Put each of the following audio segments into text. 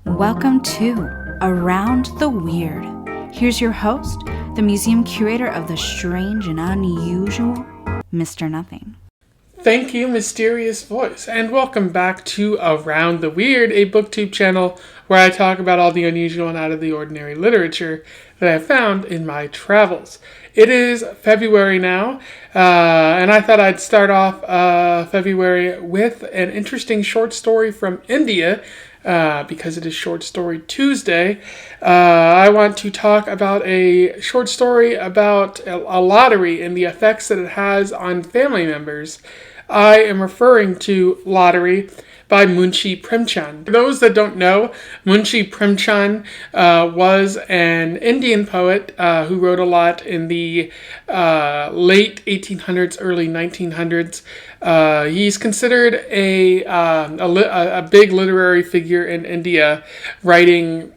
Welcome to Around the Weird. Here's your host, the museum curator of the strange and unusual, Mr. Nothing. Thank you, mysterious voice, and welcome back to Around the Weird, a booktube channel where I talk about all the unusual and out of the ordinary literature that I found in my travels. It is February now, and I thought I'd start off February with an interesting short story from India, because it is Short Story Tuesday. I want to talk about a short story about a lottery and the effects that it has on family members. I am referring to Lottery by Munshi Premchand. For those that don't know, Munshi Premchand was an Indian poet who wrote a lot in the late 1800s, early 1900s. He's considered a big literary figure in India, writing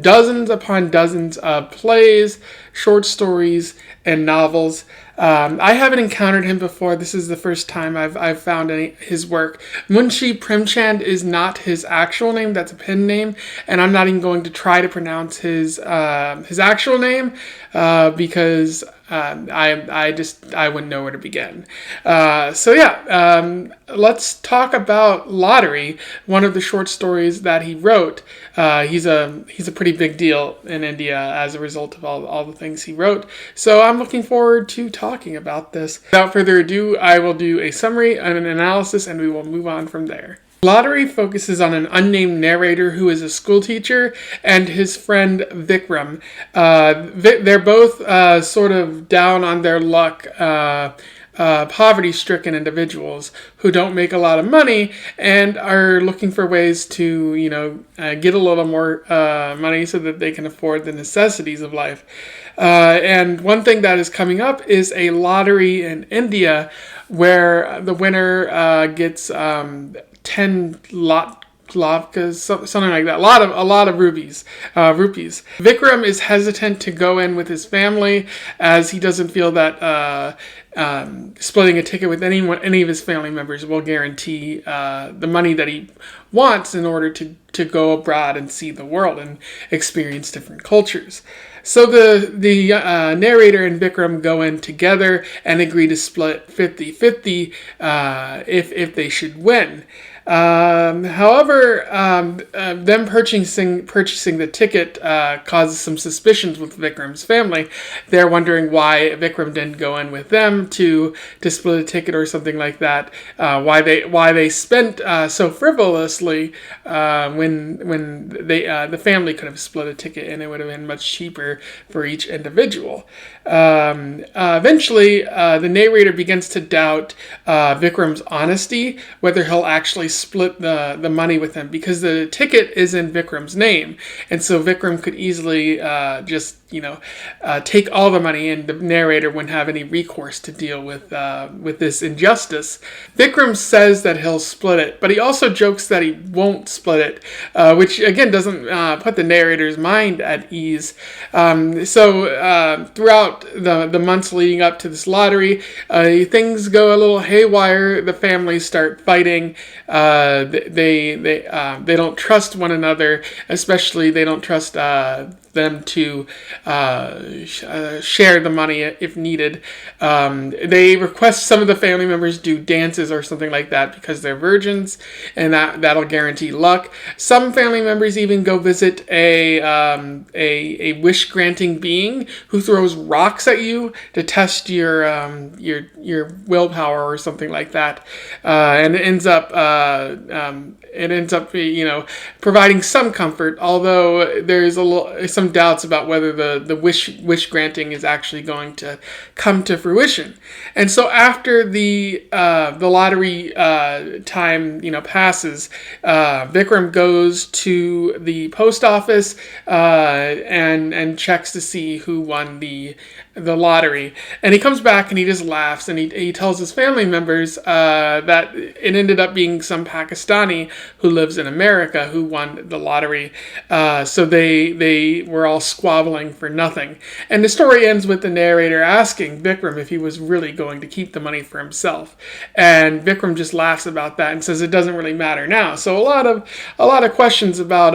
dozens upon dozens of plays, short stories, and novels. I haven't encountered him before. This is the first time I've found his work. Munshi Premchand is not his actual name. That's a pen name, and I'm not even going to try to pronounce his actual name because I wouldn't know where to begin. Let's talk about Lottery, one of the short stories that he wrote. He's a pretty big deal in India as a result of all the things he wrote. So I'm looking forward to talking about this. Without further ado, I will do a summary and an analysis, and we will move on from there. Lottery focuses on an unnamed narrator who is a school teacher and his friend Vikram. They're both sort of down on their luck, poverty-stricken individuals who don't make a lot of money and are looking for ways to, get a little more money so that they can afford the necessities of life. And one thing that is coming up is a lottery in India where the winner gets 10 latkes, something like that. A lot of rupees. Vikram is hesitant to go in with his family as he doesn't feel that splitting a ticket with any of his family members will guarantee the money that he wants in order to go abroad and see the world and experience different cultures. So the narrator and Vikram go in together and agree to split 50-50 if they should win. However, them purchasing the ticket causes some suspicions with Vikram's family. They're wondering why Vikram didn't go in with them to split a ticket or something like that. Why they spent so frivolously when the family could have split a ticket and it would have been much cheaper for each individual. Eventually, the narrator begins to doubt Vikram's honesty, whether he'll actually split the money with him, because the ticket is in Vikram's name, and so Vikram could easily take all the money, and the narrator wouldn't have any recourse to deal with this injustice. Vikram says that he'll split it, but he also jokes that he won't split it, which again doesn't put the narrator's mind at ease. So throughout the months leading up to this lottery, things go a little haywire. The families start fighting. They don't trust one another, especially they don't trust them to share the money if needed. They request some of the family members do dances or something like that because they're virgins, and that'll guarantee luck. Some family members even go visit a wish granting being who throws rocks at you to test your willpower or something like that, and it ends up providing some comfort, although there's some doubts about whether the wish granting is actually going to come to fruition. And so after the lottery time passes, Vikram goes to the post office and checks to see who won the the lottery, and he comes back and he just laughs, and he tells his family members that it ended up being some Pakistani who lives in America who won the lottery. So they were all squabbling for nothing. And the story ends with the narrator asking Vikram if he was really going to keep the money for himself, and Vikram just laughs about that and says it doesn't really matter now. So a lot of questions about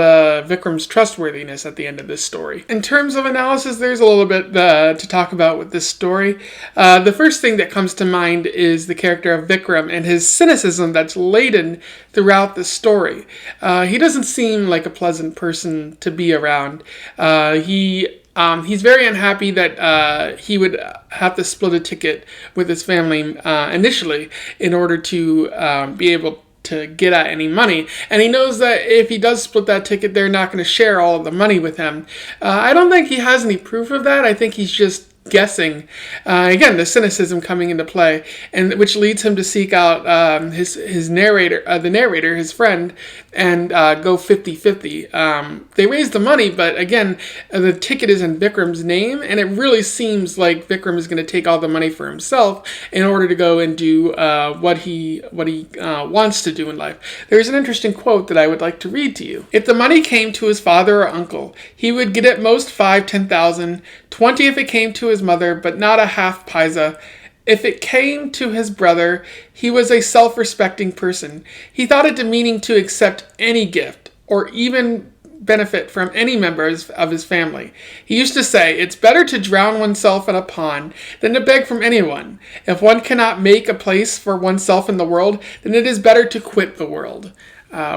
Vikram's trustworthiness at the end of this story. In terms of analysis, there's a little bit to talk about with this story. The first thing that comes to mind is the character of Vikram and his cynicism that's laden throughout the story. He doesn't seem like a pleasant person to be around. He's very unhappy that he would have to split a ticket with his family initially in order to be able to get at any money, and he knows that if he does split that ticket, they're not going to share all of the money with him. I don't think he has any proof of that. I think he's just guessing. Again, the cynicism coming into play, and which leads him to seek out his narrator, his friend, and go 50-50. They raise the money, but again, the ticket is in Vikram's name, and it really seems like Vikram is going to take all the money for himself in order to go and do what he wants to do in life. There's an interesting quote that I would like to read to you. If the money came to his father or uncle, he would get at most 5-10,000, 20 if it came to his mother, but not a half paisa. If it came to his brother, he was a self-respecting person. He thought it demeaning to accept any gift, or even benefit from any members of his family. He used to say, it's better to drown oneself in a pond than to beg from anyone. If one cannot make a place for oneself in the world, then it is better to quit the world.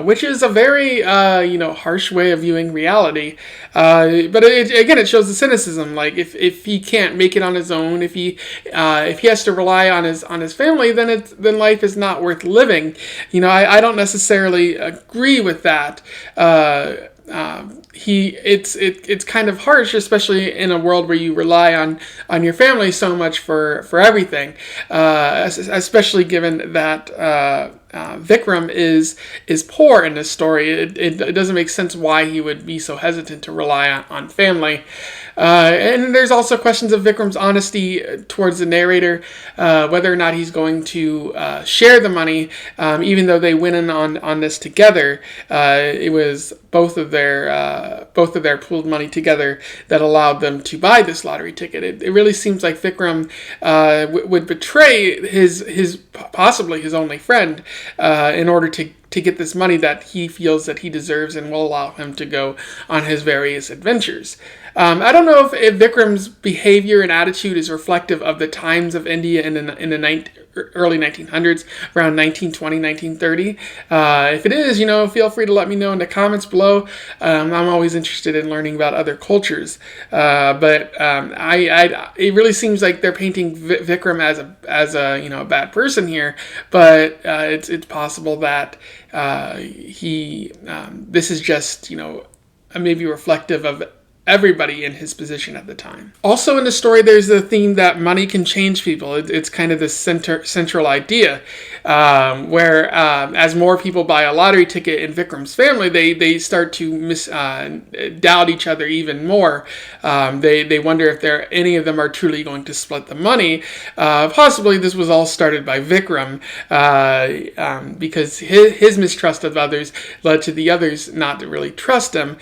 Which is a very, harsh way of viewing reality. But it shows the cynicism. Like if he can't make it on his own, if he has to rely on his family, then life is not worth living. I don't necessarily agree with that. It's kind of harsh, especially in a world where you rely on your family so much for everything, especially given that Vikram is poor in this story. It doesn't make sense why he would be so hesitant to rely on family. And there's also questions of Vikram's honesty towards the narrator, whether or not he's going to share the money, even though they went in on this together. It was both of their pooled money together that allowed them to buy this lottery ticket. It really seems like Vikram would betray his possibly his only friend in order to get this money that he feels that he deserves and will allow him to go on his various adventures. I don't know if Vikram's behavior and attitude is reflective of the times of India in the early 1900s, around 1920, 1930. If it is, feel free to let me know in the comments below. I'm always interested in learning about other cultures. But it really seems like they're painting Vikram as a bad person here. But it's possible that this is just maybe reflective of everybody in his position at the time. Also in the story, there's the theme that money can change people. It's kind of this central idea where as more people buy a lottery ticket in Vikram's family, they start to doubt each other even more. They wonder if any of them are truly going to split the money. Possibly this was all started by Vikram because his mistrust of others led to the others not to really trust him.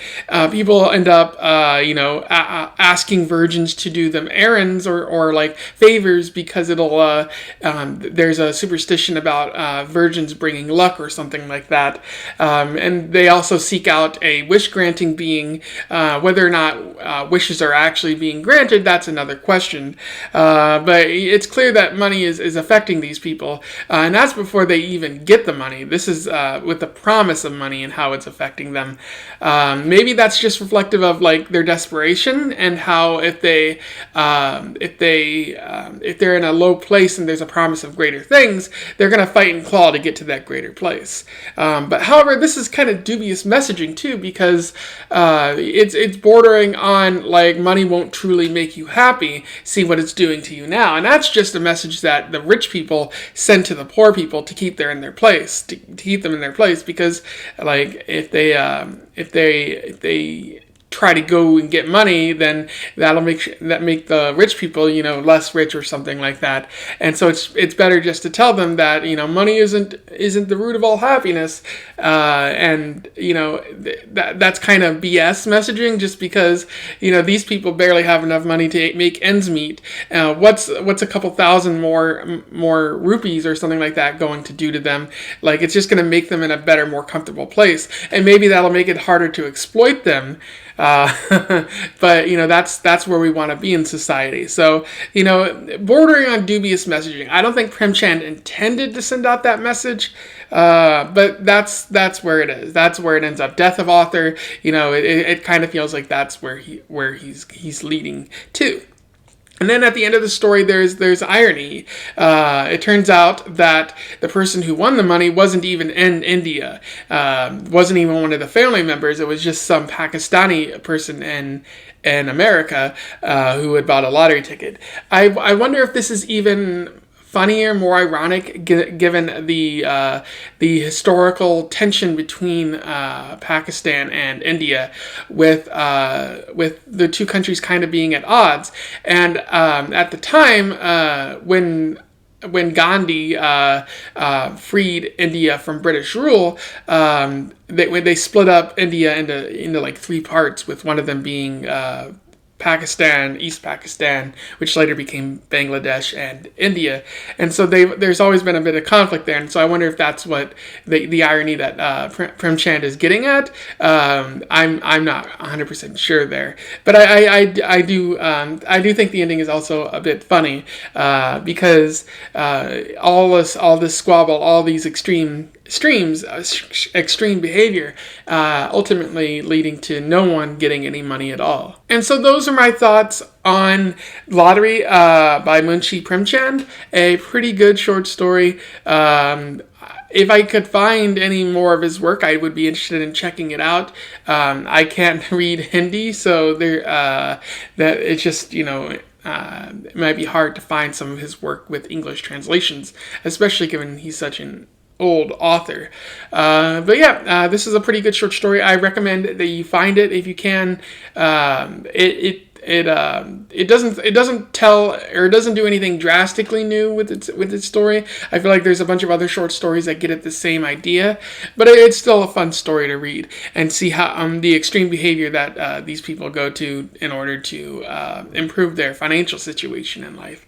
People end up asking virgins to do them errands or like favors because it'll there's a superstition about virgins bringing luck or something like that. And they also seek out a wish granting being. Whether or not wishes are actually being granted, that's another question. But it's clear that money is affecting these people, and that's before they even get the money. This is with the promise of money and how it's affecting them. Maybe that's just reflective of like their desperation and how if they're in a low place and there's a promise of greater things, they're going to fight and claw to get to that greater place. But however, this is kind of dubious messaging too, because it's bordering on like money won't truly make you happy. See what it's doing to you now, and that's just a message that the rich people send to the poor people to keep them in their place, try to go and get money, then that'll make the rich people, less rich or something like that. And so it's better just to tell them that, money isn't the root of all happiness. And that's kind of BS messaging, just because, these people barely have enough money to make ends meet. What's a couple thousand more rupees or something like that going to do to them? Like, it's just going to make them in a better, more comfortable place. And maybe that'll make it harder to exploit them. But that's where we want to be in society. So, bordering on dubious messaging. I don't think Premchand intended to send out that message, but that's where it is. That's where it ends up. Death of author. It kind of feels like that's where he's leading to. And then at the end of the story, there's irony. It turns out that the person who won the money wasn't even in India, wasn't even one of the family members. It was just some Pakistani person in America who had bought a lottery ticket. I wonder if this is even funnier, more ironic, given the historical tension between Pakistan and India, with the two countries kind of being at odds. And at the time, when Gandhi freed India from British rule, they split up India into like three parts, with one of them being Pakistan, East Pakistan, which later became Bangladesh and India. And so there's always been a bit of conflict there. And so I wonder if that's what the irony that Premchand is getting at. I'm not 100% sure there, but I do think the ending is also a bit funny, because all this squabble, all these extreme behavior, ultimately leading to no one getting any money at all. And so those are my thoughts on Lottery by Munshi Premchand. A pretty good short story. If I could find any more of his work, I would be interested in checking it out. I can't read Hindi, so that it's just, it might be hard to find some of his work with English translations, especially given he's such an old author. But yeah, this is a pretty good short story. I recommend that you find it if you can. It doesn't tell, or it doesn't do anything drastically new with its story. I feel like there's a bunch of other short stories that get at the same idea, but it's still a fun story to read and see how the extreme behavior that these people go to in order to improve their financial situation in life.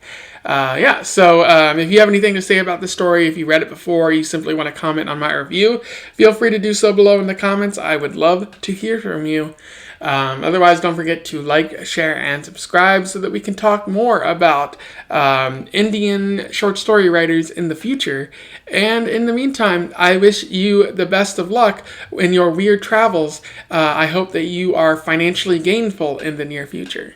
So if you have anything to say about the story, if you read it before, you simply want to comment on my review, feel free to do so below in the comments. I would love to hear from you. Otherwise, don't forget to like, share, and subscribe so that we can talk more about Indian short story writers in the future. And in the meantime, I wish you the best of luck in your weird travels. I hope that you are financially gainful in the near future.